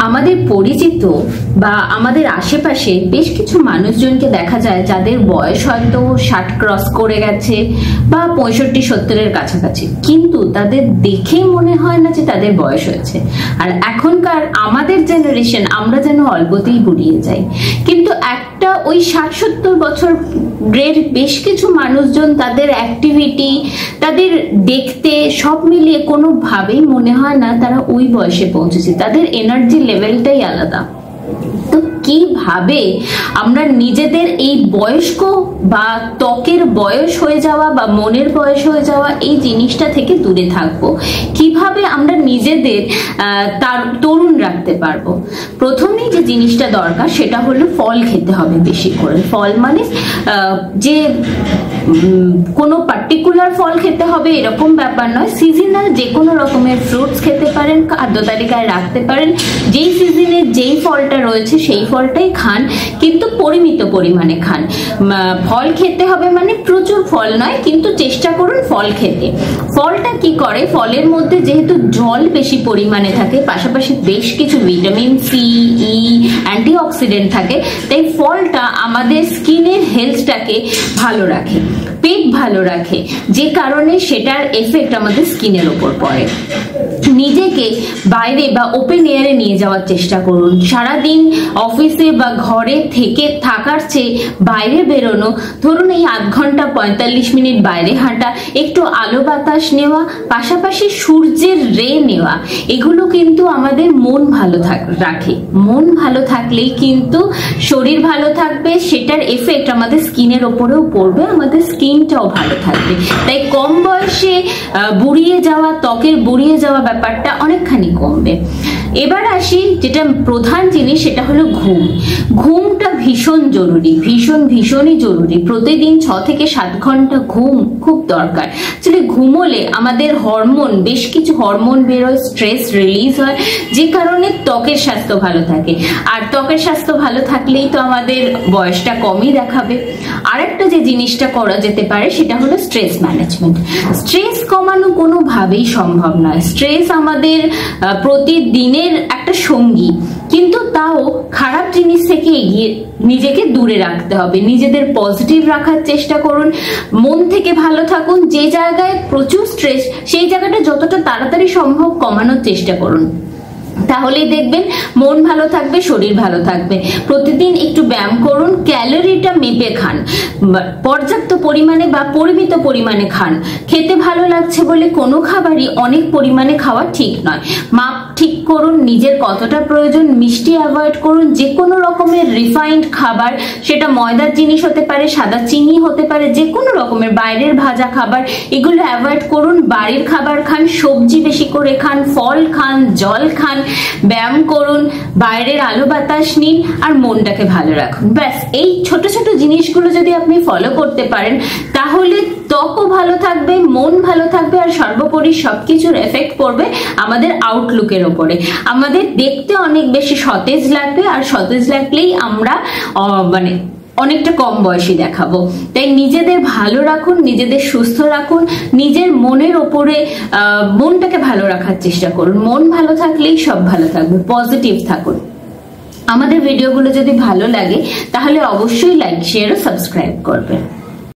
আমাদের পরিচিত বা আমাদের আশেপাশে বেশ কিছু মানুষজনকে দেখা যায় যাদের বয়স হয়তো 60 ক্রস করে গেছে বা 65-70-এর কাছাকাছি, কিন্তু তাদের দেখেই মনে হয় না যে তাদের বয়স হয়েছে। আর এখনকার আমাদের জেনারেশন আমরা যেন অল্পতেই বুড়িয়ে যাই, কিন্তু একটা ওই 60-70 বছরের বেশ কিছু মানুষজন তাদের অ্যাক্টিভিটি, তাদের দেখতে সব মিলিয়ে কোনোভাবেই মনে হয় না তারা ওই বয়সে পৌঁছেছে। তাদের এনার্জি লেভেলটাই আলাদা। তো কিভাবে আমরা নিজেদের এই বয়স্ক বা ত্বকের বয়স হয়ে যাওয়া বা মনের বয়স হয়ে যাওয়া এই জিনিসটা থেকে দূরে থাকবো, কিভাবে আমরা নিজেদের তরুণ রাখতে পারবো? প্রথমেই যে জিনিসটা দরকার সেটা হলো ফল খেতে হবে বেশি করে। ফল মানে যে কোনো পার্টিকুলার ফল খেতে হবে এরকম ব্যাপার নয়, সিজনাল যে কোনো রকমের ফ্রুটস খেতে পারেন, খাদ্য তালিকায় রাখতে পারেন। যেই সিজনে যেই ফলটা রয়েছে সেই ফলটাই খান, কিন্তু পরিমিত পরিমাণে খান। ফল খেতে হবে মানে প্রচুর ফল নয়, কিন্তু চেষ্টা করুন ফল খেতে। ফলটা কি করে, ফলের মধ্যে যেহেতু জল বেশি পরিমাণে থাকে, পাশাপাশি বেশ কিছু ভিটামিন সি, ই, অ্যান্টিঅক্সিডেন্ট থাকে, তাই ফলটা আমাদের স্কিনের হেলথটাকে ভালো রাখে, পেট ভালো রাখে, যে কারণে সেটার এফেক্ট আমাদের স্কিনের ওপর পড়ে। নিজেকে বাইরে বা ওপেন এয়ারে নিয়ে যাওয়ার চেষ্টা করুন। সারাদিন অফিসে বা ঘরে থেকে থাকার চেয়ে বাইরে বেরোনো, ধরুন এই আধ ঘন্টা 45 মিনিট বাইরে হাঁটা, একটু আলো বাতাস নেওয়া, পাশাপাশি সূর্যের রে নেওয়া, এগুলো কিন্তু আমাদের মন ভালো রাখে। মন ভালো থাকলেই কিন্তু শরীর ভালো থাকবে, সেটার এফেক্ট আমাদের স্কিনের ওপরেও পড়বে, আমাদের স্কিনটাও ভালো থাকবে। তাই কম বয়সে বুড়িয়ে যাওয়া, ত্বকের বুড়িয়ে যাওয়া ব্যাপারটা অনেকখানি কমবে। এবার আসি যেটা প্রধান জিনিস, সেটা হলো ঘুম। ঘুমটা ভীষণ জরুরি, ভীষণই জরুরি। প্রতিদিন 6 থেকে 7 ঘন্টা ঘুম খুব দরকার। আসলে ঘুমোলে আমাদের হরমোন, বেশ কিছু হরমোন বেরোয়, স্ট্রেস রিলিজ হয়, যে কারণে ত্বকের স্বাস্থ্য ভালো থাকে। আর ত্বকের স্বাস্থ্য ভালো থাকলেই তো আমাদের বয়সটা কমই দেখাবে। আরেকটা যে জিনিসটা করা যেতে পারে সেটা হলো স্ট্রেস ম্যানেজমেন্ট। স্ট্রেস কমানো কোনোভাবেই সম্ভব নয়। স্ট্রেস আমাদের প্রতিদিনের একটা সঙ্গী, কিন্তু তাও খারাপ জিনিস থেকে এগিয়ে নিজেকে দূরে রাখতে হবে। নিজেদের পজিটিভ রাখার চেষ্টা করুন, মন থেকে ভালো থাকুন। যে জায়গায় প্রচুর স্ট্রেস, সেই জায়গাটা যতটা তাড়াতাড়ি সম্ভব কমানোর চেষ্টা করুন, তাহলেই দেখবেন মন ভালো থাকবে, শরীর ভালো থাকবে। প্রতিদিন একটু ব্যায়াম করুন, ক্যালোরিটা মেপে খান, পর্যাপ্ত পরিমাণে বা পরিমিত পরিমাণে খান। খেতে ভালো লাগছে বলে কোনো খাবারই অনেক পরিমাণে খাওয়া ঠিক নয়। মাপ ঠিক করুন, নিজের কতটা প্রয়োজন। মিষ্টি অ্যাভয়েড করুন, যে কোনো রকমের রিফাইন্ড খাবার, সেটা ময়দার জিনিস হতে পারে, সাদা চিনি হতে পারে, যে কোনো রকমের বাইরের ভাজা খাবার, এগুলো অ্যাভয়েড করুন। বাড়ির খাবার খান, সবজি বেশি করে খান, ফল খান, জল খান, ব্যায়াম করুন, বাইরের আলো বাতাস নিন, আর মনটাকে ভালো রাখুন। ব্যাস, এই ছোট ছোট জিনিসগুলো যদি আপনি ফলো করতে পারেন, তাহলে ত্বকও ভালো থাকবে, মন ভালো থাকবে, আর সর্বোপরি সবকিছুর এফেক্ট পড়বে আমাদের আউটলুকের ওপরে। আমাদের দেখতে অনেক বেশি সতেজ লাগবে, আর সতেজ লাগলেই আমরা অনেকটা কম বয়সী দেখাবো। তাই নিজেদের ভালো রাখুন, নিজেদের সুস্থ রাখুন, নিজের মনের ওপরে মনটাকে ভালো রাখার চেষ্টা করুন। মন ভালো থাকলেই সব ভালো থাকবে। পজিটিভ থাকুন। আমাদের ভিডিওগুলো যদি ভালো লাগে তাহলে অবশ্যই লাইক, শেয়ার ও সাবস্ক্রাইব করবেন।